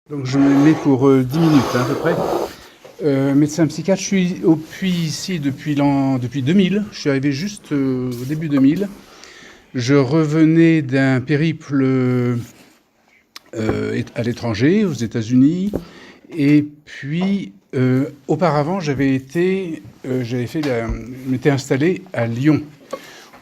Donc je me mets pour 10 minutes à peu près. Médecin psychiatre, je suis au Puy ici depuis 2000. Je suis arrivé juste au début 2000. Je revenais d'un périple à l'étranger, aux États-Unis. Et puis, auparavant, je m'étais installé à Lyon,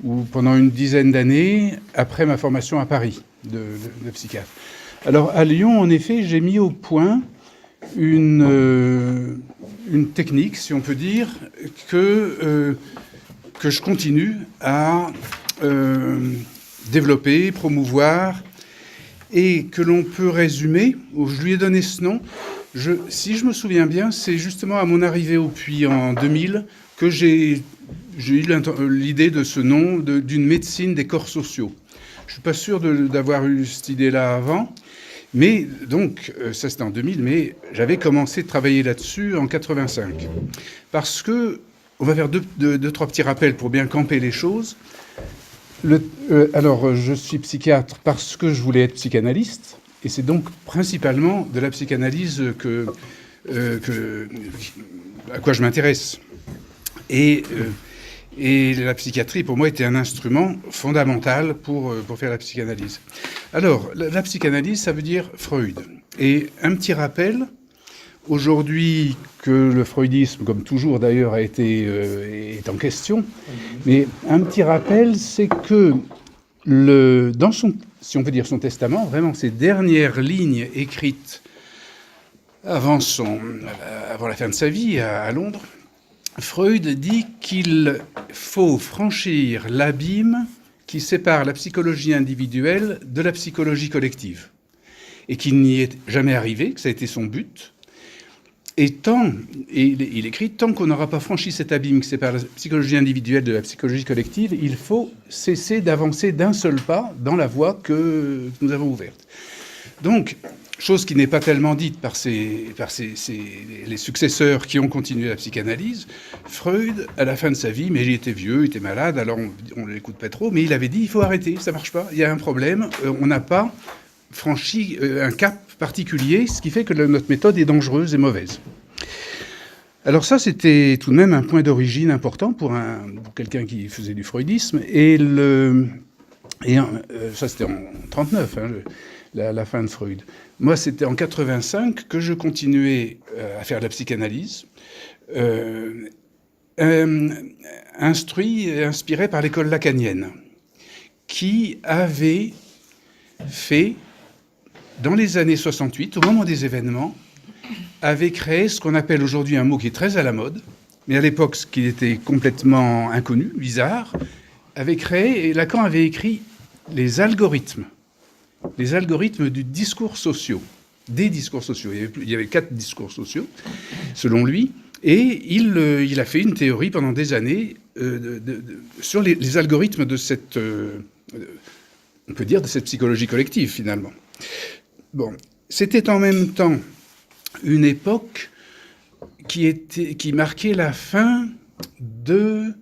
où pendant une dizaine d'années, après ma formation à Paris de psychiatre. Alors à Lyon, en effet, j'ai mis au point une technique, si on peut dire, que je continue à développer, promouvoir, et que l'on peut résumer, je lui ai donné ce nom, si je me souviens bien, c'est justement à mon arrivée au Puy en 2000 que j'ai eu l'idée de ce nom, d'une médecine des corps sociaux. Je ne suis pas sûr d'avoir eu cette idée-là avant. Mais donc, ça c'était en 2000, mais j'avais commencé de travailler là-dessus en 85. Parce que, on va faire deux, trois petits rappels pour bien camper les choses. Alors, je suis psychiatre parce que je voulais être psychanalyste, et c'est donc principalement de la psychanalyse à quoi je m'intéresse. Et la psychiatrie, pour moi, était un instrument fondamental pour faire la psychanalyse. Alors, la psychanalyse, ça veut dire Freud. Et un petit rappel, aujourd'hui que le freudisme, comme toujours d'ailleurs, est en question, mais un petit rappel, c'est que dans son, si on peut dire son testament, vraiment ses dernières lignes écrites avant la fin de sa vie à Londres, Freud dit qu'il faut franchir l'abîme qui sépare la psychologie individuelle de la psychologie collective. Et qu'il n'y est jamais arrivé, que ça a été son but. Et il écrit, tant qu'on n'aura pas franchi cet abîme qui sépare la psychologie individuelle de la psychologie collective, il faut cesser d'avancer d'un seul pas dans la voie que nous avons ouverte. Donc, chose qui n'est pas tellement dite par les successeurs qui ont continué la psychanalyse, Freud, à la fin de sa vie, mais il était vieux, il était malade, alors on ne l'écoute pas trop, mais il avait dit, il faut arrêter, ça ne marche pas, il y a un problème, on n'a pas franchi un cap particulier, ce qui fait que notre méthode est dangereuse et mauvaise. Alors ça, c'était tout de même un point d'origine important pour quelqu'un qui faisait du freudisme, ça c'était en 1939, la fin de Freud. Moi, c'était en 85 que je continuais à faire de la psychanalyse, instruit et inspiré par l'école lacanienne, qui avait fait, dans les années 68, au moment des événements, avait créé ce qu'on appelle aujourd'hui un mot qui est très à la mode, mais à l'époque, ce qui était complètement inconnu, bizarre, et Lacan avait écrit les algorithmes du discours social, des discours sociaux. Il y avait 4 discours sociaux, selon lui, et il a fait une théorie pendant des années sur les algorithmes de cette, on peut dire, de cette psychologie collective, finalement. Bon, c'était en même temps une époque qui marquait la fin de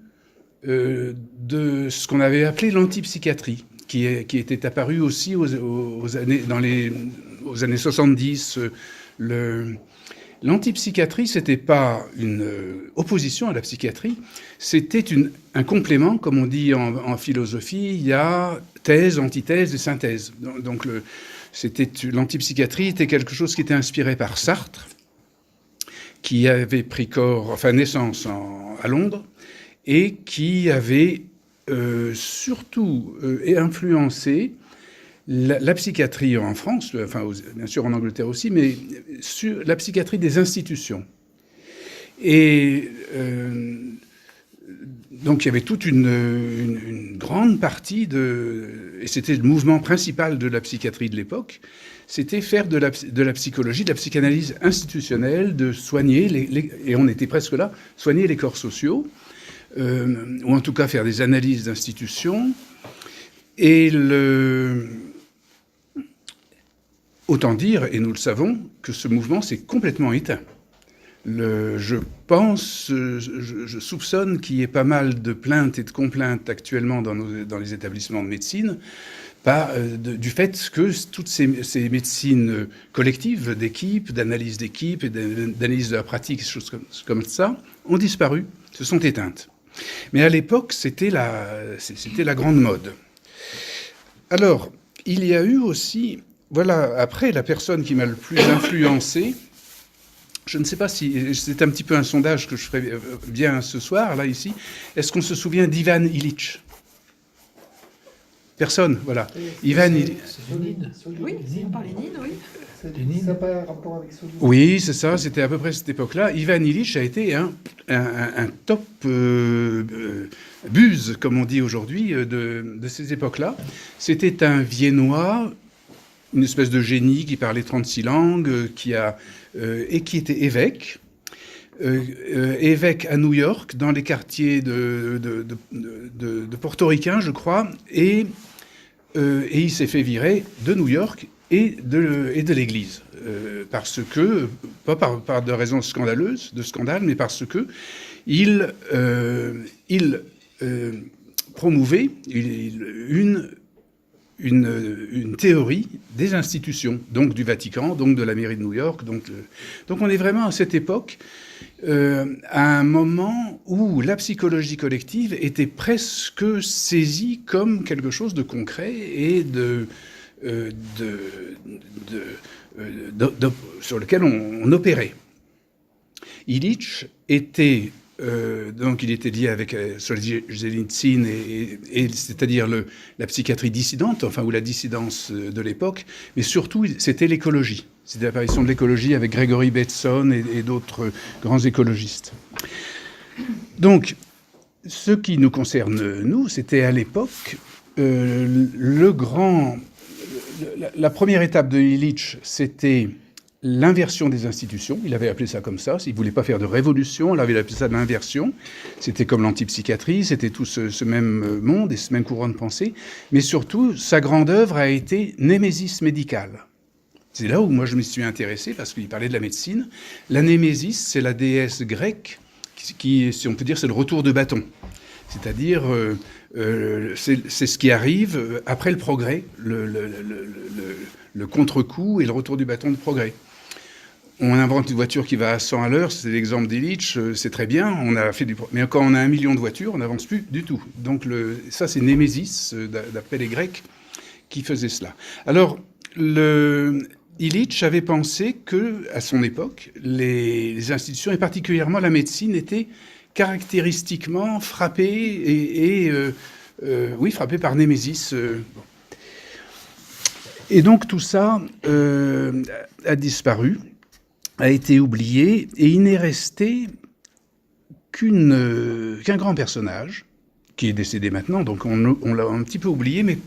ce qu'on avait appelé l'antipsychiatrie, qui était apparu aussi aux années 70. L'antipsychiatrie, c'était pas une opposition à la psychiatrie, c'était un complément, comme on dit en philosophie, il y a thèse, antithèse et synthèse. Donc l'antipsychiatrie était quelque chose qui était inspiré par Sartre, qui avait pris naissance à Londres, et qui avait surtout influencé la psychiatrie en France, bien sûr en Angleterre aussi, mais sur la psychiatrie des institutions. Et donc il y avait toute une grande partie et c'était le mouvement principal de la psychiatrie de l'époque, c'était faire de la psychologie, de la psychanalyse institutionnelle, de soigner, et on était presque là, soigner les corps sociaux, ou en tout cas faire des analyses d'institutions. Et autant dire, et nous le savons, que ce mouvement s'est complètement éteint. Je soupçonne qu'il y ait pas mal de plaintes et de complaintes actuellement dans les établissements de médecine, du fait que toutes ces médecines collectives, d'équipe, d'analyse d'équipe et d'analyse de la pratique, des choses comme ça, ont disparu, se sont éteintes. Mais à l'époque, c'était la grande mode. Alors, il y a eu aussi, voilà, après, la personne qui m'a le plus influencé, je ne sais pas si, c'est un petit peu un sondage que je ferai bien ce soir, là, ici, est-ce qu'on se souvient d'Ivan Illich ? Personne, voilà. Ivan Illich. C'est Lénine. Oui, on parle Lénine, oui. Lénine. Ça n'a pas un rapport avec Solzhenitsyn. Oui, c'est ça, c'était à peu près cette époque-là. Ivan Illich a été un top buse, comme on dit aujourd'hui, de ces époques-là. C'était un Viennois, une espèce de génie qui parlait 36 langues, et qui était évêque. Évêque à New York, dans les quartiers de portoricains, je crois, et il s'est fait virer de New York et de l'Église, parce que, pas par de raisons scandaleuses, de scandale, mais parce que il promouvait une théorie des institutions, donc du Vatican, donc de la mairie de New York. Donc on est vraiment à cette époque, à un moment où la psychologie collective était presque saisie comme quelque chose de concret et sur lequel on opérait. Illich était donc il était lié avec Solzhenitsyn, et c'est-à-dire la psychiatrie dissidente, enfin, ou la dissidence de l'époque, mais surtout c'était l'écologie. C'était l'apparition de l'écologie avec Gregory Bateson et d'autres grands écologistes. Donc, ce qui nous concerne, nous, c'était à l'époque la première étape de Illich, c'était l'inversion des institutions. Il avait appelé ça comme ça. Il ne voulait pas faire de révolution. Il avait appelé ça de l'inversion. C'était comme l'antipsychiatrie. C'était tout ce même monde et ce même courant de pensée. Mais surtout, sa grande œuvre a été Némésis médicale. C'est là où moi je me suis intéressé, parce qu'il parlait de la médecine. La Némésis, c'est la déesse grecque qui, si on peut dire, c'est le retour de bâton. C'est-à-dire, c'est ce qui arrive après le progrès, le contre-coup et le retour du bâton de progrès. On invente une voiture qui va à 100 à l'heure, c'est l'exemple d'Illich, c'est très bien, on a fait mais quand on a 1 million de voitures, on n'avance plus du tout. Donc ça, c'est Némésis, d'après les Grecs, qui faisait cela. Alors, Illich avait pensé que, à son époque, les institutions, et particulièrement la médecine, étaient caractéristiquement frappées frappées par Némésis. Et donc tout ça a disparu, a été oublié, et il n'est resté qu'un grand personnage, qui est décédé maintenant, donc on l'a un petit peu oublié, mais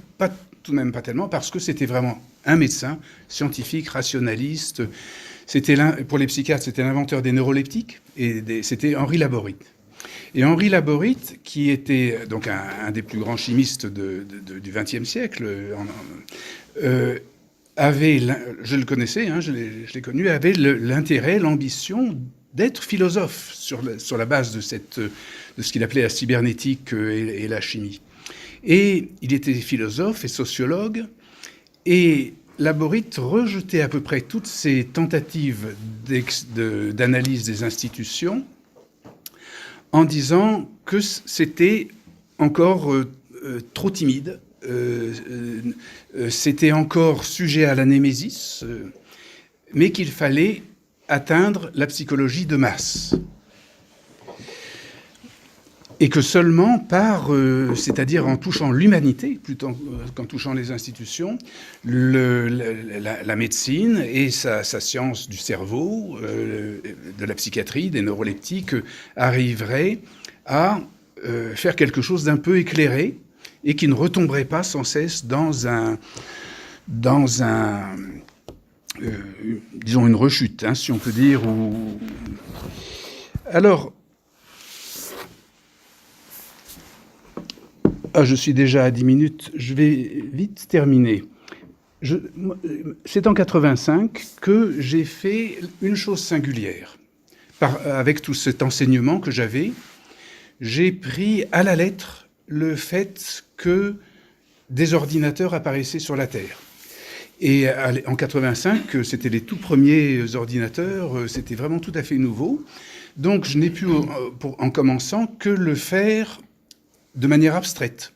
tout de même pas tellement, parce que c'était vraiment un médecin scientifique, rationaliste. Pour les psychiatres, c'était l'inventeur des neuroleptiques, et c'était Henri Laborit. Et Henri Laborit, qui était donc un des plus grands chimistes du XXe siècle, je le connaissais, je l'ai connu, avait l'intérêt, l'ambition d'être philosophe sur la base de ce qu'il appelait la cybernétique et la chimie. Et il était philosophe et sociologue, et Laborit rejetait à peu près toutes ces tentatives d'analyse des institutions en disant que c'était encore trop timide, c'était encore sujet à la némésis, mais qu'il fallait atteindre la psychologie de masse. Et que seulement c'est-à-dire en touchant l'humanité, plutôt qu'en touchant les institutions, la médecine et sa science du cerveau, de la psychiatrie, des neuroleptiques, arriveraient à faire quelque chose d'un peu éclairé et qui ne retomberait pas sans cesse dans disons une rechute, si on peut dire. Alors, je suis déjà à 10 minutes, je vais vite terminer. C'est en 85 que j'ai fait une chose singulière. Avec tout cet enseignement que j'avais, j'ai pris à la lettre le fait que des ordinateurs apparaissaient sur la Terre. Et en 85, c'était les tout premiers ordinateurs, c'était vraiment tout à fait nouveau. Donc je n'ai pu, en commençant, que le faire de manière abstraite.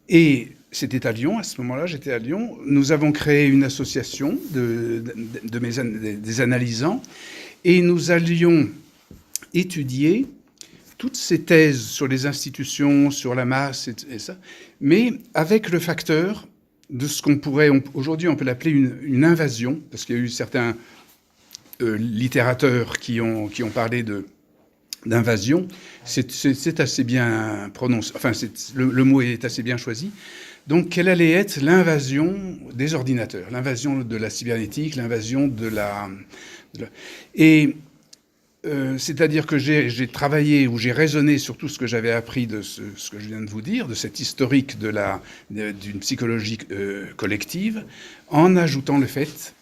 Et c'était à Lyon, à ce moment-là, j'étais à Lyon. Nous avons créé une association des analysants, et nous allions étudier toutes ces thèses sur les institutions, sur la masse, et ça, mais avec le facteur de ce qu'on pourrait, aujourd'hui on peut l'appeler une invasion, parce qu'il y a eu certains littérateurs qui ont parlé d'invasion. C'est assez bien prononcé, enfin le mot est assez bien choisi. Donc quelle allait être l'invasion des ordinateurs, l'invasion de la cybernétique, l'invasion et c'est-à-dire que j'ai travaillé ou j'ai raisonné sur tout ce que j'avais appris de ce que je viens de vous dire, de cet historique d'une psychologie collective, en ajoutant le fait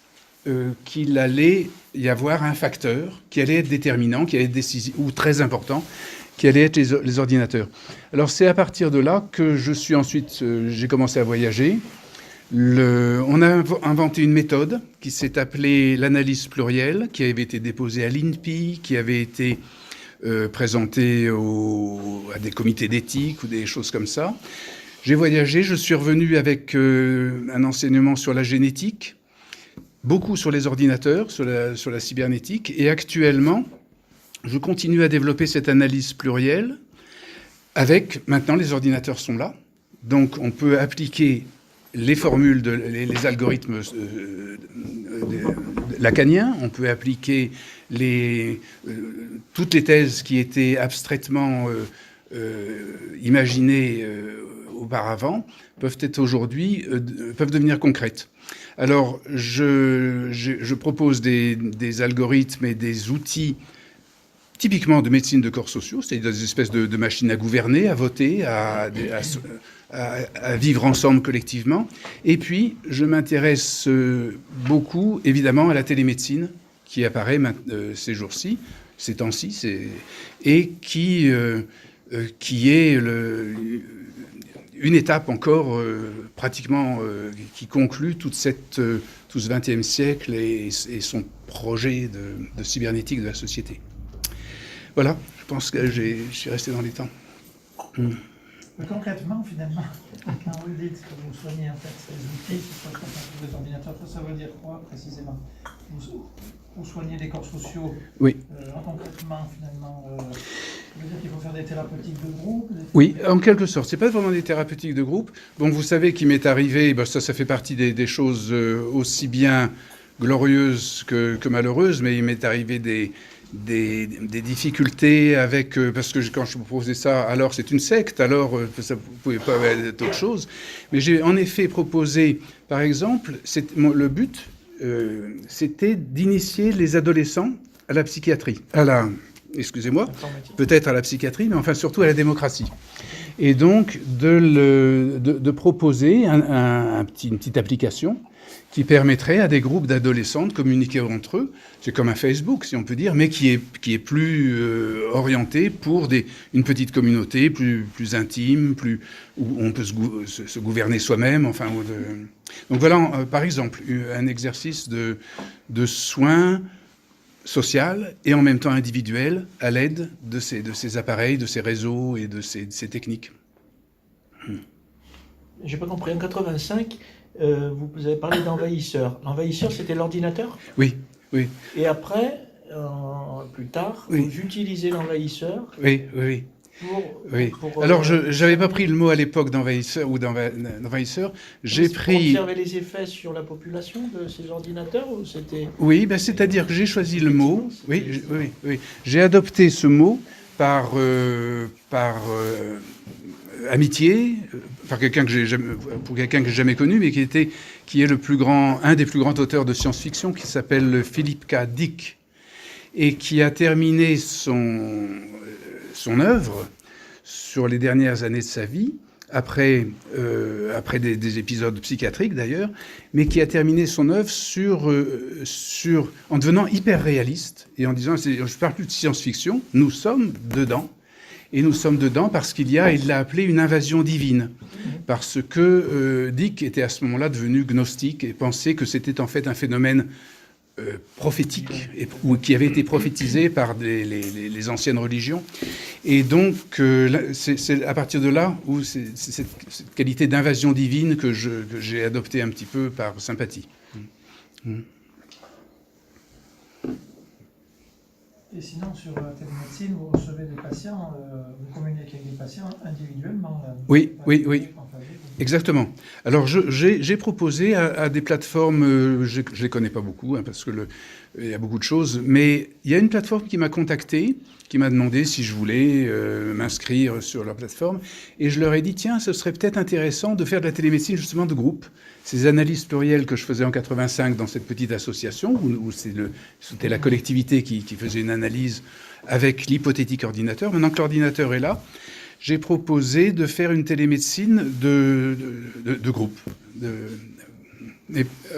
qu'il allait y avoir un facteur qui allait être déterminant, qui allait être décisif ou très important, qui allait être les ordinateurs. Alors c'est à partir de là que j'ai commencé à voyager. On a inventé une méthode qui s'est appelée l'analyse plurielle, qui avait été déposée à l'INPI, qui avait été présentée à des comités d'éthique ou des choses comme ça. J'ai voyagé, je suis revenu avec un enseignement sur la génétique, beaucoup sur les ordinateurs, sur la cybernétique, et actuellement, je continue à développer cette analyse plurielle avec, maintenant, les ordinateurs sont là, donc on peut appliquer les formules, les algorithmes lacaniens, on peut appliquer toutes les thèses qui étaient abstraitement imaginées auparavant, peuvent devenir concrètes. Alors, je propose des algorithmes et des outils typiquement de médecine de corps sociaux, c'est-à-dire des espèces de machines à gouverner, à voter, à vivre ensemble collectivement. Et puis, je m'intéresse beaucoup, évidemment, à la télémédecine qui apparaît ces jours-ci, ces temps-ci, et qui est une étape encore pratiquement qui conclut tout ce XXe siècle et son projet de cybernétique de la société. Voilà, je pense que je suis resté dans les temps. Concrètement, finalement, quand vous dites que vous soignez en fait ces outils qui sont sur les ordinateurs, ça veut dire quoi précisément? Vous soignez les corps sociaux. Oui. Concrètement, finalement, ça veut dire qu'il faut faire des thérapeutiques de groupe? Oui, en quelque sorte. C'est pas vraiment des thérapeutiques de groupe. Bon, vous savez qu'il m'est arrivé, ça fait partie des choses aussi bien glorieuses que malheureuses, mais il m'est arrivé des difficultés avec... parce que quand je proposais ça, alors c'est une secte, alors ça ne pouvait pas être autre chose. Mais j'ai en effet proposé, par exemple, le but, c'était d'initier les adolescents à la psychiatrie. Excusez-moi, peut-être à la psychiatrie, mais enfin surtout à la démocratie. Et donc de proposer une petite application qui permettrait à des groupes d'adolescents de communiquer entre eux. C'est comme un Facebook, si on peut dire, mais qui est plus orienté pour une petite communauté plus intime, où on peut se gouverner soi-même. Enfin, donc voilà, par exemple, un exercice de soins social et en même temps individuel à l'aide de ces appareils, de ces réseaux et de ces techniques. J'ai pas compris. En 85, vous avez parlé d'envahisseur. L'envahisseur, c'était l'ordinateur? Oui. Et après, plus tard, oui. Vous utilisez l'envahisseur? Oui. Alors, je n'avais pas pris le mot à l'époque d'envahisseur ou d'envahisseur. J'ai pris... Pour observer les effets sur la population de ces ordinateurs ou c'était... Oui, c'est-à-dire que j'ai choisi le mot. Oui. J'ai adopté ce mot par amitié, pour quelqu'un que j'ai jamais connu, mais qui est un des plus grands auteurs de science-fiction, qui s'appelle Philip K. Dick, et qui a terminé son œuvre sur les dernières années de sa vie, après des épisodes psychiatriques d'ailleurs, mais qui a terminé son œuvre en devenant hyper réaliste et en disant, je ne parle plus de science-fiction, nous sommes dedans. Et nous sommes dedans parce il l'a appelé une invasion divine. Parce que Dicke était à ce moment-là devenu gnostique et pensait que c'était en fait un phénomène prophétique, ou qui avait été prophétisé par les anciennes religions. Et donc, c'est à partir de là où c'est cette qualité d'invasion divine que j'ai adoptée un petit peu par sympathie. Et sinon, sur la télémédecine, vous recevez des patients, vous communiquez avec des patients individuellement. Oui. Exactement. Alors, j'ai proposé à des plateformes, je ne les connais pas beaucoup, hein, parce que il y a beaucoup de choses, mais il y a une plateforme qui m'a contacté, qui m'a demandé si je voulais m'inscrire sur leur plateforme, et je leur ai dit, tiens, ce serait peut-être intéressant de faire de la télémédecine justement de groupe. Ces analyses plurielles que je faisais en 85 dans cette petite association, où c'était la collectivité qui faisait une analyse avec l'hypothétique ordinateur. Maintenant que l'ordinateur est là, j'ai proposé de faire une télémédecine de groupe,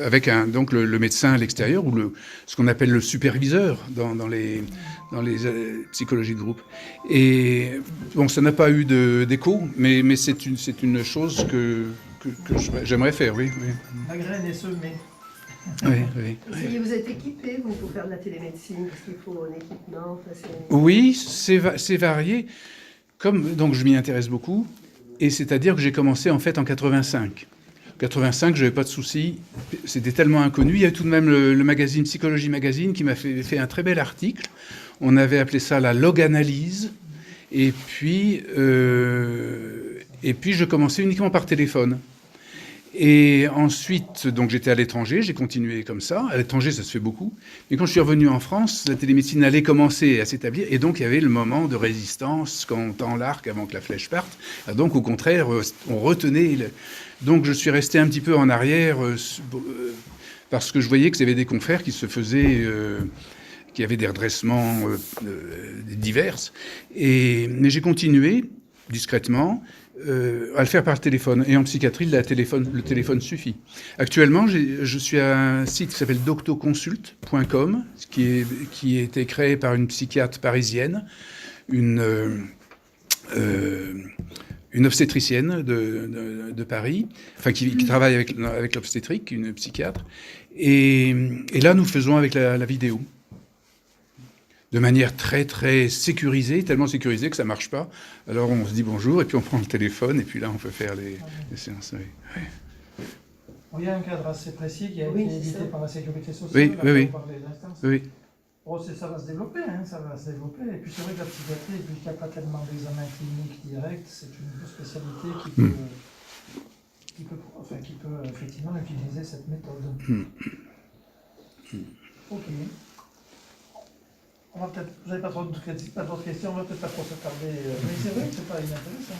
avec donc le médecin à l'extérieur, ou ce qu'on appelle le superviseur dans les psychologies de groupe. Et bon, ça n'a pas eu d'écho, mais c'est une chose que j'aimerais faire, oui. La graine est semée. Oui. Et vous êtes équipé, vous, pour faire de la télémédecine, parce qu'il faut un équipement. Oui, c'est varié. Donc je m'y intéresse beaucoup, et c'est-à-dire que j'ai commencé en fait en 85. En 85, je n'avais pas de soucis, c'était tellement inconnu. Il y a tout de même le magazine Psychologie Magazine qui m'a fait un très bel article. On avait appelé ça la log-analyse, et puis je commençais uniquement par téléphone. Et ensuite, donc j'étais à l'étranger, j'ai continué comme ça. À l'étranger, ça se fait beaucoup. Mais quand je suis revenu en France, la télémédecine allait commencer à s'établir. Et donc, il y avait le moment de résistance, quand on tend l'arc avant que la flèche parte. Donc, au contraire, on retenait. Donc, je suis resté un petit peu en arrière parce que je voyais que y avait des confrères qui se faisaient... qui avaient des redressements divers. Mais j'ai continué, discrètement, à le faire par téléphone. Et en psychiatrie, le téléphone suffit. Actuellement, je suis à un site qui s'appelle doctoconsult.com, qui a été créé par une psychiatre parisienne, une obstétricienne de Paris, enfin qui travaille avec l'obstétrique, une psychiatre. Et là, nous faisons avec la vidéo. De manière très, très sécurisée, tellement sécurisée que ça ne marche pas. Alors on se dit bonjour, et puis on prend le téléphone, et puis là on peut faire les séances. Oui. Bon, il y a un cadre assez précis qui a été édité par la Sécurité sociale. Oui. Oui. Bon, ça va se développer, ça va se développer. Et puis c'est vrai que la psychiatrie, puisqu'il n'y a pas tellement d'examens cliniques directs, c'est une spécialité qui peut effectivement utiliser cette méthode. Ok. Vous n'avez pas trop d'autres questions, on va peut-être pas trop s'attarder. Mais c'est vrai que c'est pas inintéressant.